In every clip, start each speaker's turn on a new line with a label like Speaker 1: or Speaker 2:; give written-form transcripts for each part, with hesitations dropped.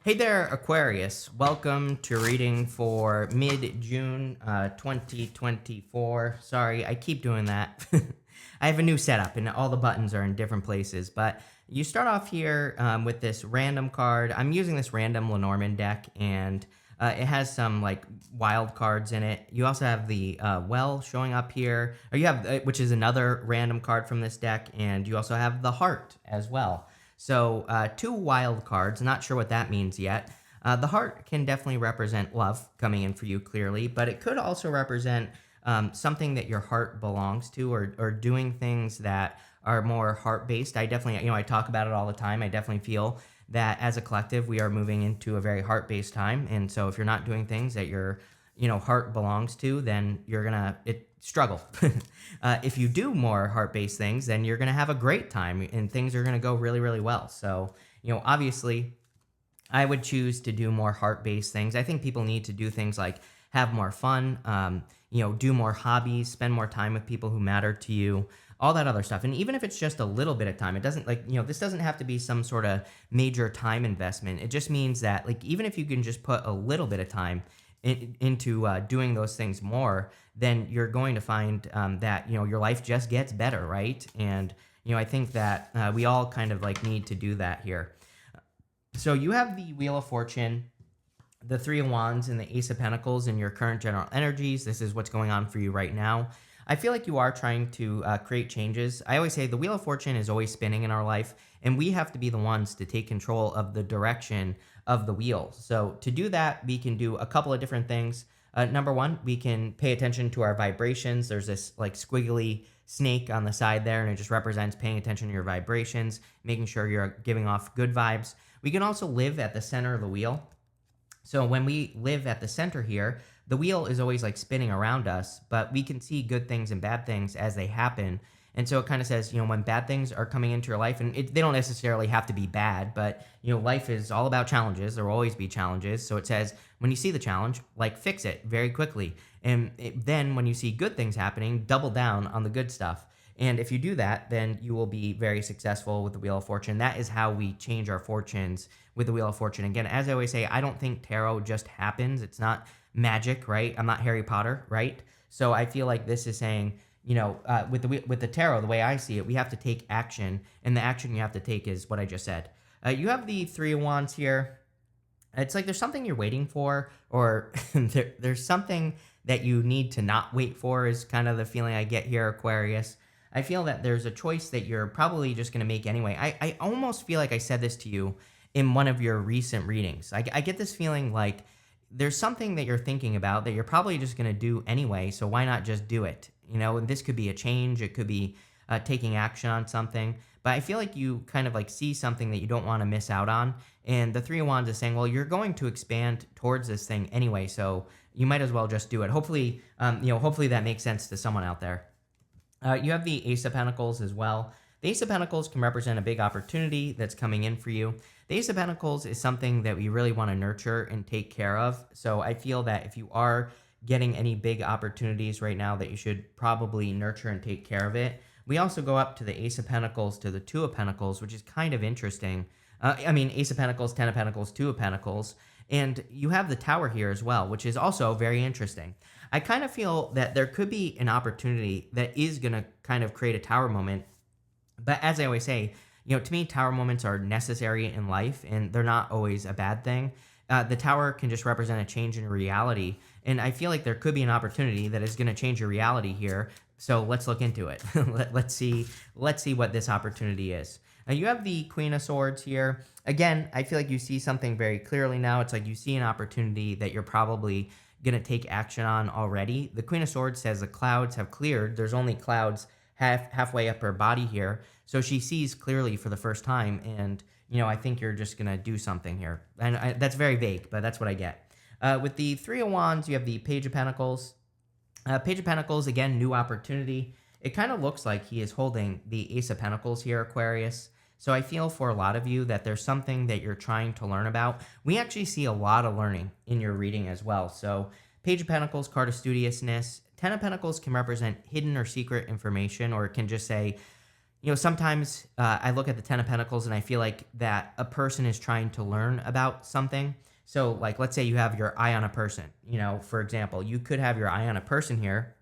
Speaker 1: Hey there, Aquarius. Welcome to reading for mid-June 2024. Sorry, I keep doing that. I have a new setup and all the buttons are in different places. But you start off here with this random card. I'm using this random Lenormand deck, and it has some like wild cards in it. You also have the well showing up here, or you have which is another random card from this deck, and you also have the heart as well. So two wild cards, not sure what that means yet. The heart can definitely represent love coming in for you clearly, but it could also represent something that your heart belongs to, or doing things that are more heart based. I definitely, I talk about it all the time. I definitely feel that as a collective, we are moving into a very heart based time. And so if you're not doing things that your heart belongs to, then you're gonna struggle. If you do more heart-based things, then you're gonna have a great time and things are gonna go really, really well. So, obviously, I would choose to do more heart-based things. I think people need to do things like have more fun, do more hobbies, spend more time with people who matter to you, all that other stuff. And even if it's just a little bit of time, it doesn't this doesn't have to be some sort of major time investment. It just means that like even if you can just put a little bit of time into doing those things more, then you're going to find that your life just gets better, right? And I think that we all kind of like need to do that here. So you have the Wheel of Fortune, the Three of Wands, and the Ace of Pentacles in your current general energies. This is what's going on for you right now. I feel like you are trying to create changes. I always say the Wheel of Fortune is always spinning in our life, and we have to be the ones to take control of the direction of the wheel. So to do that, we can do a couple of different things. Number one, we can pay attention to our vibrations. There's this like squiggly snake on the side there, and it just represents paying attention to your vibrations, making sure you're giving off good vibes. We can also live at the center of the wheel. So when we live at the center here, the wheel is always like spinning around us, but we can see good things and bad things as they happen. And so it kind of says, when bad things are coming into your life, and they don't necessarily have to be bad, but, life is all about challenges. There will always be challenges. So it says, when you see the challenge, like fix it very quickly. And then when you see good things happening, double down on the good stuff. And if you do that, then you will be very successful with the Wheel of Fortune. That is how we change our fortunes with the Wheel of Fortune. Again, as I always say, I don't think tarot just happens. It's not magic, right? I'm not Harry Potter, right? So I feel like this is saying, with the tarot, the way I see it, we have to take action, and the action you have to take is what I just said. You have the Three of Wands here. It's like there's something you're waiting for, or there's something that you need to not wait for, is kind of the feeling I get here, Aquarius. I feel that there's a choice that you're probably just going to make anyway. I almost feel like I said this to you in one of your recent readings. I get this feeling like there's something that you're thinking about that you're probably just going to do anyway, so why not just do it? And this could be a change. It could be taking action on something. But I feel like you kind of like see something that you don't want to miss out on. And the Three of Wands is saying, well, you're going to expand towards this thing anyway, so you might as well just do it. Hopefully, hopefully that makes sense to someone out there. You have the Ace of Pentacles as well. The Ace of Pentacles can represent a big opportunity that's coming in for you. The Ace of Pentacles is something that we really want to nurture and take care of. So I feel that if you are getting any big opportunities right now, that you should probably nurture and take care of it. We also go up to the Ace of Pentacles to the Two of Pentacles, which is kind of interesting. Ace of Pentacles, Ten of Pentacles, Two of Pentacles. And you have the Tower here as well, which is also very interesting. I kind of feel that there could be an opportunity that is going to kind of create a Tower moment. But as I always say, to me, Tower moments are necessary in life, and they're not always a bad thing. The Tower can just represent a change in reality. And I feel like there could be an opportunity that is going to change your reality here. So let's look into it. let's see what this opportunity is. Now you have the Queen of Swords here. Again, I feel like you see something very clearly now. It's like you see an opportunity that you're probably going to take action on already. The Queen of Swords says the clouds have cleared. There's only clouds halfway up her body here. So she sees clearly for the first time. And, I think you're just going to do something here. And that's very vague, but that's what I get. With the Three of Wands, you have the Page of Pentacles. Page of Pentacles, again, new opportunity. It kind of looks like he is holding the Ace of Pentacles here, Aquarius. So I feel for a lot of you that there's something that you're trying to learn about. We actually see a lot of learning in your reading as well. So Page of Pentacles, card of studiousness. Ten of Pentacles can represent hidden or secret information, or it can just say, sometimes I look at the Ten of Pentacles and I feel like that a person is trying to learn about something. So, like, let's say you have your eye on a person. For example, you could have your eye on a person here,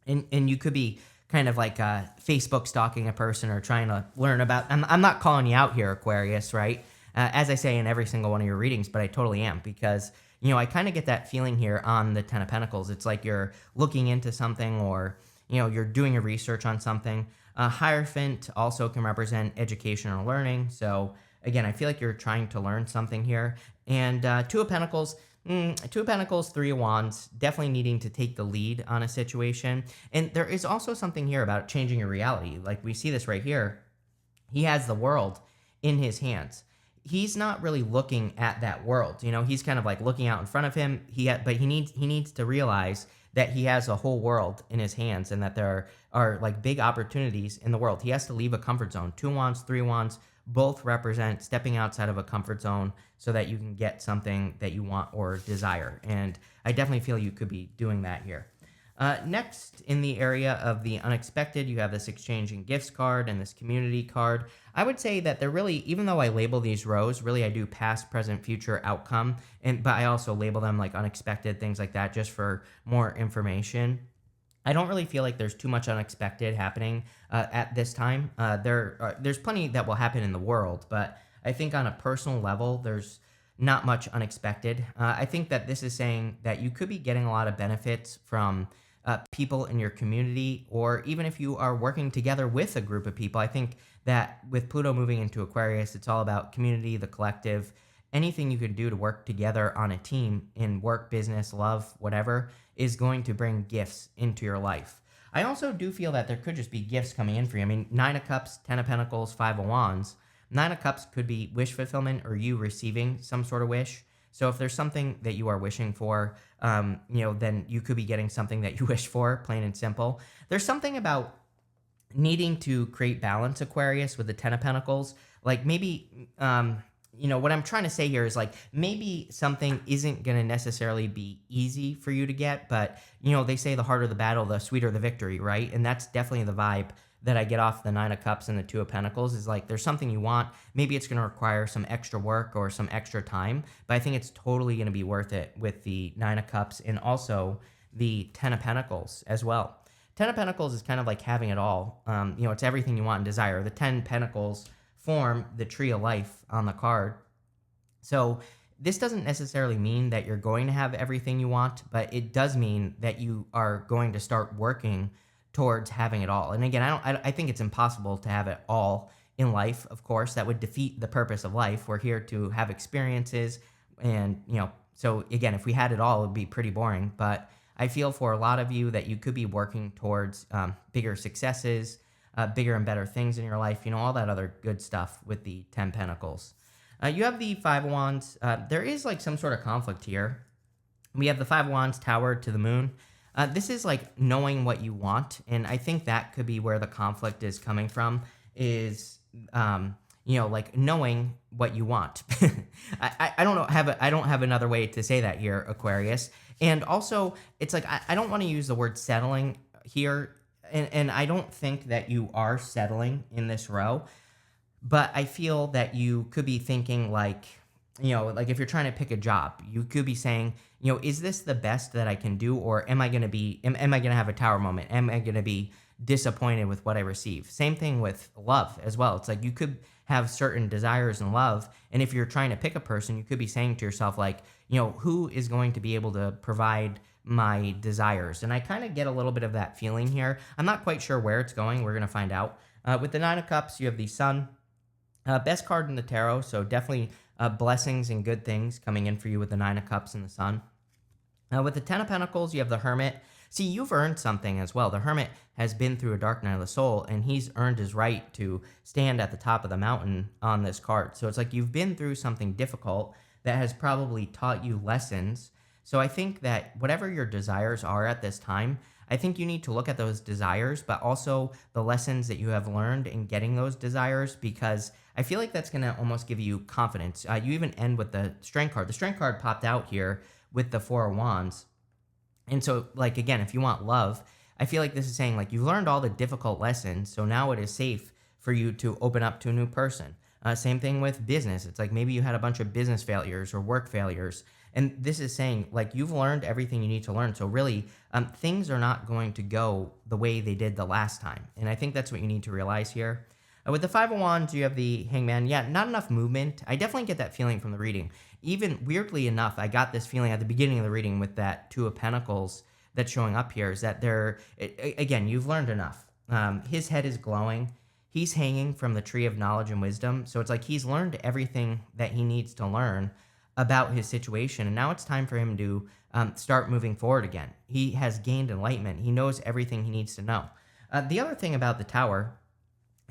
Speaker 1: and you could be kind of like Facebook stalking a person or trying to learn about. I'm not calling you out here, Aquarius, right? As I say in every single one of your readings, but I totally am because I kind of get that feeling here on the Ten of Pentacles. It's like you're looking into something, or you're doing a research on something. Hierophant also can represent education or learning. So again, I feel like you're trying to learn something here. And Two of Pentacles. Two of Pentacles, Three of Wands, definitely needing to take the lead on a situation. And there is also something here about changing your reality. Like we see this right here. He has the world in his hands. He's not really looking at that world. He's kind of like looking out in front of him. But he needs to realize that he has a whole world in his hands and that there are like big opportunities in the world. He has to leave a comfort zone. Two wands, three wands, both represent stepping outside of a comfort zone so that you can get something that you want or desire. And I definitely feel you could be doing that here. Next, in the area of the unexpected, you have this exchanging gifts card and this community card. I would say that they're really, even though I label these rows, really I do past, present, future, outcome, but I also label them like unexpected, things like that, just for more information. I don't really feel like there's too much unexpected happening at this time. There's plenty that will happen in the world, but I think on a personal level, there's not much unexpected. I think that this is saying that you could be getting a lot of benefits from people in your community, or even if you are working together with a group of people. I think that with Pluto moving into Aquarius, it's all about community, the collective, anything you can do to work together on a team in work, business, love, whatever, is going to bring gifts into your life. I also do feel that there could just be gifts coming in for you. I mean, Nine of Cups, Ten of Pentacles, Five of Wands. Nine of Cups could be wish fulfillment or you receiving some sort of wish. So if there's something that you are wishing for, then you could be getting something that you wish for, plain and simple. There's something about needing to create balance, Aquarius, with the Ten of Pentacles. Like maybe, what I'm trying to say here is like maybe something isn't going to necessarily be easy for you to get, but, they say the harder the battle, the sweeter the victory, right? And that's definitely the vibe that I get off the Nine of Cups and the Two of Pentacles is like there's something you want. Maybe it's going to require some extra work or some extra time, but I think it's totally going to be worth it with the Nine of Cups and also the Ten of Pentacles as well. Ten of Pentacles is kind of like having it all. It's everything you want and desire. The 10 Pentacles form the tree of life on the card. So this doesn't necessarily mean that you're going to have everything you want, but it does mean that you are going to start working towards having it all. And again, I think it's impossible to have it all in life. Of course, that would defeat the purpose of life. We're here to have experiences, and so again, if we had it all, it would be pretty boring. But I feel for a lot of you that you could be working towards bigger successes, bigger and better things in your life. All that other good stuff with the 10 Pentacles. You have the Five of Wands. There is like some sort of conflict here. We have the Five of Wands towered to the moon. This is like knowing what you want, and I think that could be where the conflict is coming from. Is like knowing what you want. I don't know. I don't have another way to say that here, Aquarius. And also, it's like I don't want to use the word settling here, and I don't think that you are settling in this row. But I feel that you could be thinking like if you're trying to pick a job, you could be saying, is this the best that I can do? Or am I going to have a tower moment? Am I going to be disappointed with what I receive? Same thing with love as well. It's like you could have certain desires in love. And if you're trying to pick a person, you could be saying to yourself like, who is going to be able to provide my desires? And I kind of get a little bit of that feeling here. I'm not quite sure where it's going. We're going to find out. With the Nine of Cups, you have the Sun. Best card in the tarot, so definitely blessings and good things coming in for you with the Nine of Cups and the Sun. With the Ten of Pentacles, you have the Hermit. See, you've earned something as well. The Hermit has been through a dark night of the soul, and he's earned his right to stand at the top of the mountain on this card. So it's like you've been through something difficult that has probably taught you lessons. So I think that whatever your desires are at this time, I think you need to look at those desires, but also the lessons that you have learned in getting those desires, because I feel like that's going to almost give you confidence. You even end with the Strength card. The Strength card popped out here with the Four of Wands. And so, again, if you want love, I feel like this is saying, you've learned all the difficult lessons, so now it is safe for you to open up to a new person. Same thing with business. It's like maybe you had a bunch of business failures or work failures. And this is saying like you've learned everything you need to learn. So really, things are not going to go the way they did the last time. And I think that's what you need to realize here. With the Five of Wands, you have the Hangman. Yeah, not enough movement. I definitely get that feeling from the reading. Even weirdly enough, I got this feeling at the beginning of the reading with that Two of Pentacles that's showing up here is that again, you've learned enough. His head is glowing. He's hanging from the tree of knowledge and wisdom. So it's like he's learned everything that he needs to learn about his situation. And now it's time for him to start moving forward again. He has gained enlightenment. He knows everything he needs to know. The other thing about the Tower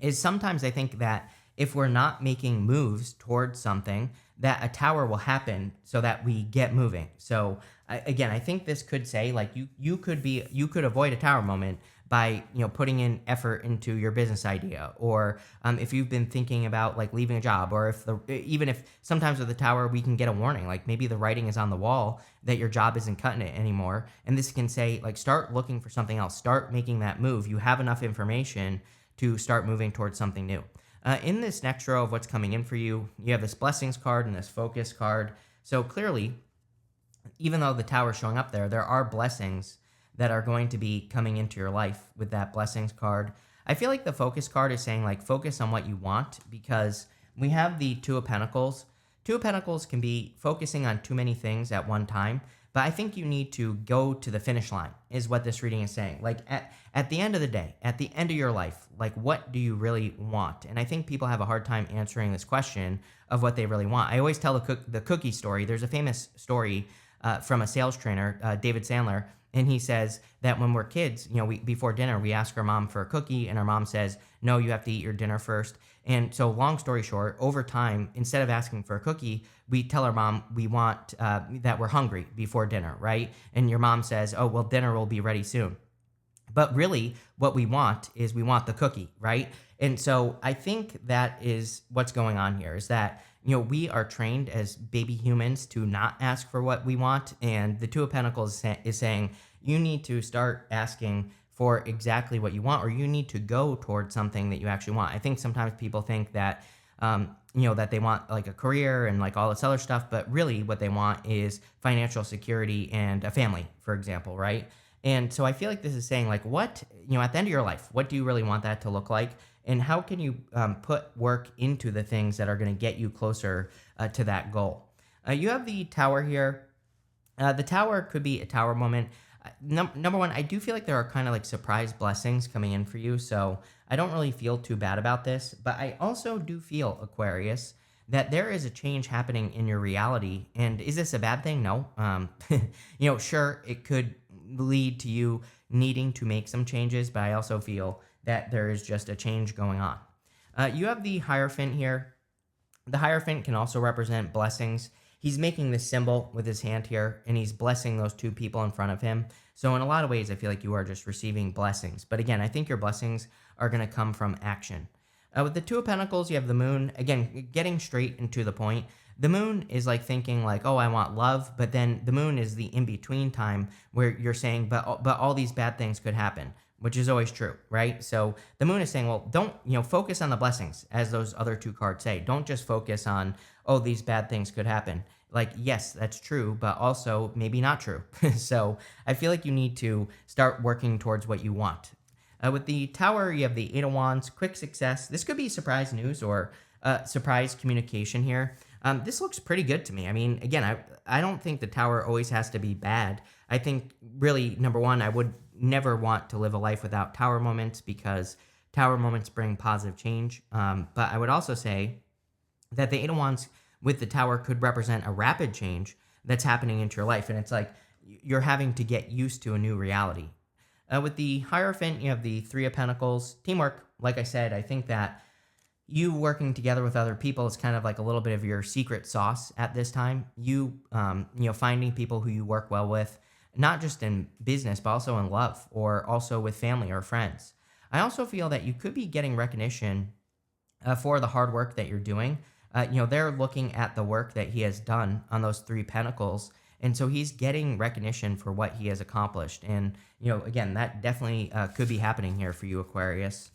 Speaker 1: is sometimes I think that if we're not making moves towards something, that a tower will happen so that we get moving. So again, I think this could say like you could avoid a tower moment by putting in effort into your business idea, or if you've been thinking about like leaving a job, or even if sometimes with the tower we can get a warning, like maybe the writing is on the wall that your job isn't cutting it anymore, and this can say like start looking for something else, start making that move. You have enough information to start moving towards something new. In this next row of what's coming in for you, you have this blessings card and this focus card. So clearly, even though the tower is showing up there are blessings that are going to be coming into your life with that blessings card. I feel like the focus card is saying like focus on what you want, because we have the Two of Pentacles. Two of Pentacles can be focusing on too many things at one time, but I think you need to go to the finish line is what this reading is saying. Like at the end of the day, at the end of your life, like what do you really want? And I think people have a hard time answering this question of what they really want. I always tell the cookie story. There's a famous story from a sales trainer, David Sandler, and he says that when we're kids, before dinner, we ask our mom for a cookie, and our mom says, no, you have to eat your dinner first. And so long story short, over time, instead of asking for a cookie, we tell our mom we want that we're hungry before dinner, right? And your mom says, oh, well, dinner will be ready soon. But really, what we want is we want the cookie, right? And so I think that is what's going on here, is that we are trained as baby humans to not ask for what we want. And the Two of Pentacles is saying you need to start asking for exactly what you want, or you need to go towards something that you actually want. I think sometimes people think that, that they want like a career and like all this other stuff, but really what they want is financial security and a family, for example, right? And so I feel like this is saying like what, at the end of your life, what do you really want that to look like? And how can you put work into the things that are going to get you closer to that goal? You have the Tower here. The Tower could be a Tower moment. Number one, I do feel like there are kind of like surprise blessings coming in for you. So I don't really feel too bad about this. But I also do feel, Aquarius, that there is a change happening in your reality. And is this a bad thing? No. Sure, it could lead to you needing to make some changes, but I also feel that there is just a change going on. You have the Hierophant here. The Hierophant can also represent blessings. He's making this symbol with his hand here, and he's blessing those two people in front of him. So in a lot of ways, I feel like you are just receiving blessings. But again, I think your blessings are going to come from action. With the Two of Pentacles, you have the Moon. Again, getting straight and to the point. The Moon is like thinking like, oh, I want love. But then the Moon is the in-between time where you're saying, but all these bad things could happen, which is always true, right? So the Moon is saying, well, don't, focus on the blessings, as those other two cards say. Don't just focus on, oh, these bad things could happen. Like, yes, that's true, but also maybe not true. So I feel like you need to start working towards what you want. With the Tower, you have the Eight of Wands, quick success. This could be surprise news or surprise communication here. This looks pretty good to me. I mean, again, I don't think the Tower always has to be bad. I think really, number one, I would never want to live a life without Tower moments, because Tower moments bring positive change. But I would also say that the Eight of Wands with the Tower could represent a rapid change that's happening into your life. And it's like you're having to get used to a new reality. With the Hierophant, you have the Three of Pentacles. Teamwork, like I said, I think that you working together with other people is kind of like a little bit of your secret sauce at this time. You finding people who you work well with, not just in business, but also in love, or also with family or friends. I also feel that you could be getting recognition for the hard work that you're doing. They're looking at the work that he has done on those Three Pentacles. And so he's getting recognition for what he has accomplished. And, again, that definitely could be happening here for you, Aquarius.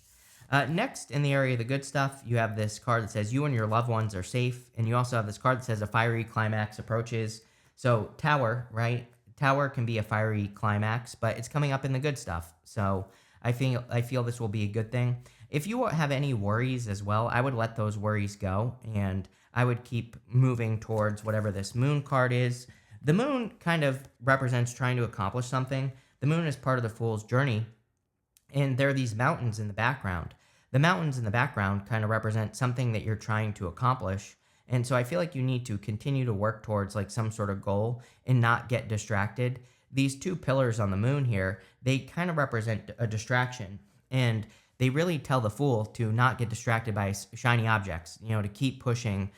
Speaker 1: Next, in the area of the good stuff, you have this card that says you and your loved ones are safe, and you also have this card that says a fiery climax approaches. So Tower, right? Tower can be a fiery climax, but it's coming up in the good stuff. So I feel this will be a good thing. If you have any worries as well, I would let those worries go, and I would keep moving towards whatever this moon card is. The moon kind of represents trying to accomplish something. The moon is part of the fool's journey, and there are these mountains in the background. The mountains in the background kind of represent something that you're trying to accomplish. And so I feel like you need to continue to work towards like some sort of goal and not get distracted. These two pillars on the moon here, they kind of represent a distraction. And they really tell the fool to not get distracted by shiny objects, to keep pushing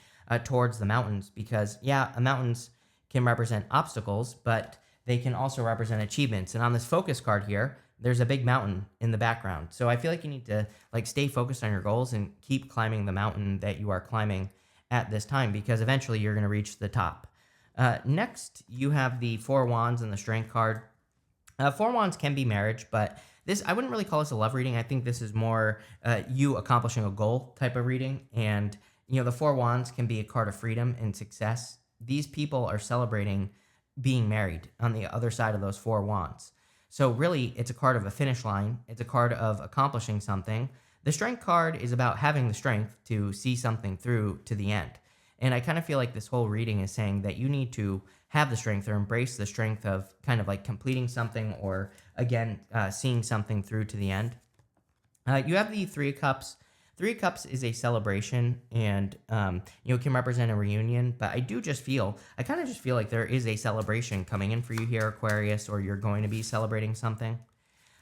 Speaker 1: towards the mountains because, yeah, mountains can represent obstacles, but they can also represent achievements. And on this focus card here, there's a big mountain in the background. So I feel like you need to like stay focused on your goals and keep climbing the mountain that you are climbing at this time because eventually you're going to reach the top. Next, you have the Four Wands and the Strength card. Four Wands can be marriage, but this I wouldn't really call this a love reading. I think this is more you accomplishing a goal type of reading. And, the Four Wands can be a card of freedom and success. These people are celebrating being married on the other side of those Four Wands. So really, it's a card of a finish line. It's a card of accomplishing something. The Strength card is about having the strength to see something through to the end. And I kind of feel like this whole reading is saying that you need to have the strength or embrace the strength of kind of like completing something or, again, seeing something through to the end. You have the Three of Cups. Three of Cups is a celebration and, can represent a reunion. But I kind of just feel like there is a celebration coming in for you here, Aquarius, or you're going to be celebrating something.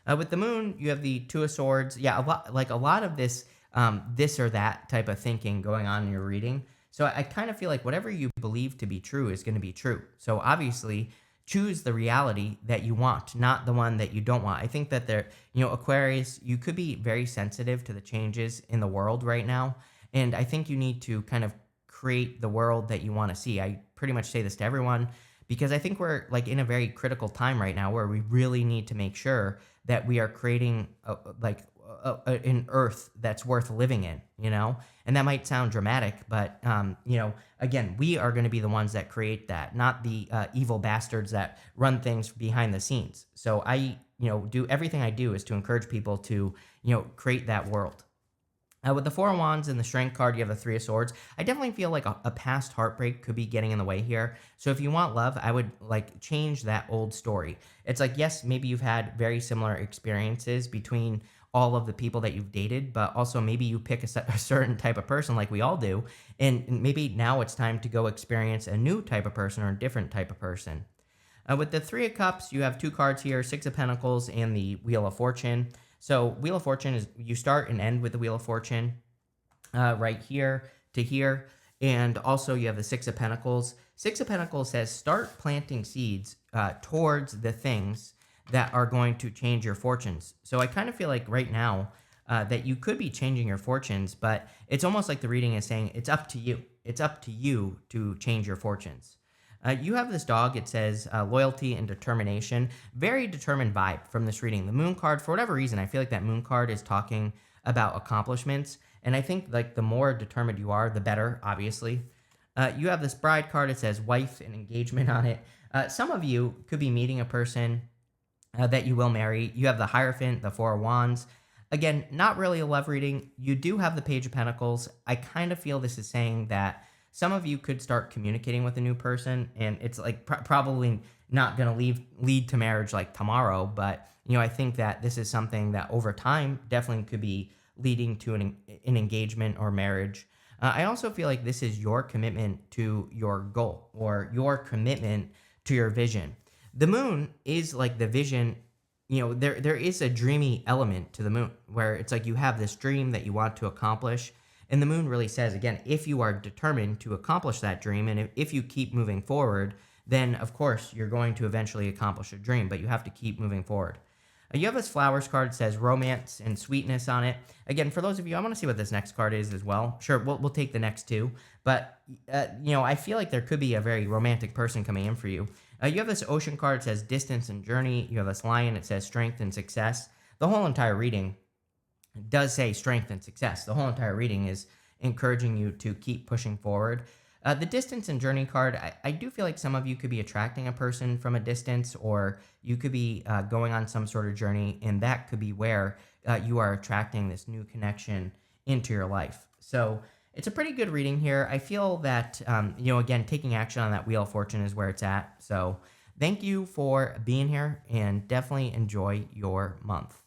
Speaker 1: With the moon, you have the Two of Swords. Yeah, a lot of this, this or that type of thinking going on in your reading. So I kind of feel like whatever you believe to be true is going to be true. So obviously, choose the reality that you want, not the one that you don't want. I think that Aquarius, you could be very sensitive to the changes in the world right now. And I think you need to kind of create the world that you want to see. I pretty much say this to everyone because I think we're like in a very critical time right now where we really need to make sure that we are creating an earth that's worth living in, and that might sound dramatic, but, again, we are going to be the ones that create that, not the evil bastards that run things behind the scenes. So I, do everything I do is to encourage people to, create that world. With the Four of Wands and the Strength card, you have the Three of Swords. I definitely feel like a past heartbreak could be getting in the way here. So if you want love, I would change that old story. It's like, yes, maybe you've had very similar experiences between all of the people that you've dated, but also maybe you pick a certain type of person like we all do. And maybe now it's time to go experience a new type of person or a different type of person. With the Three of Cups, you have two cards here, Six of Pentacles and the Wheel of Fortune. So Wheel of Fortune is you start and end with the Wheel of Fortune right here to here. And also you have the Six of Pentacles. Six of Pentacles says start planting seeds towards the things that are going to change your fortunes. So I kind of feel like right now that you could be changing your fortunes, but it's almost like the reading is saying it's up to you. It's up to you to change your fortunes. You have this dog. It says loyalty and determination. Very determined vibe from this reading. The moon card, for whatever reason, I feel like that moon card is talking about accomplishments. And I think like the more determined you are, the better, obviously. You have this bride card. It says wife and engagement on it. Some of you could be meeting a person that you will marry. You have the Hierophant, the Four of Wands. Again, not really a love reading. You do have the Page of Pentacles. I kind of feel this is saying that some of you could start communicating with a new person, and it's like probably not going to lead to marriage like tomorrow, but I think that this is something that over time definitely could be leading to an engagement or marriage. I also feel like this is your commitment to your goal or your commitment to your vision. The moon is like the vision. There is a dreamy element to the moon where it's like you have this dream that you want to accomplish. And the moon really says, again, if you are determined to accomplish that dream and if you keep moving forward, then of course you're going to eventually accomplish a dream, but you have to keep moving forward. You have this flowers card. It says romance and sweetness on it. Again, for those of you, I want to see what this next card is as well. Sure, we'll take the next two. But, I feel like there could be a very romantic person coming in for you. You have this ocean card. It says distance and journey. You have this lion. It says strength and success. The whole entire reading It does say strength and success. The whole entire reading is encouraging you to keep pushing forward. The distance and journey card, I do feel like some of you could be attracting a person from a distance, or you could be going on some sort of journey, and that could be where you are attracting this new connection into your life. So it's a pretty good reading here. I feel that, again, taking action on that Wheel of Fortune is where it's at. So thank you for being here, and definitely enjoy your month.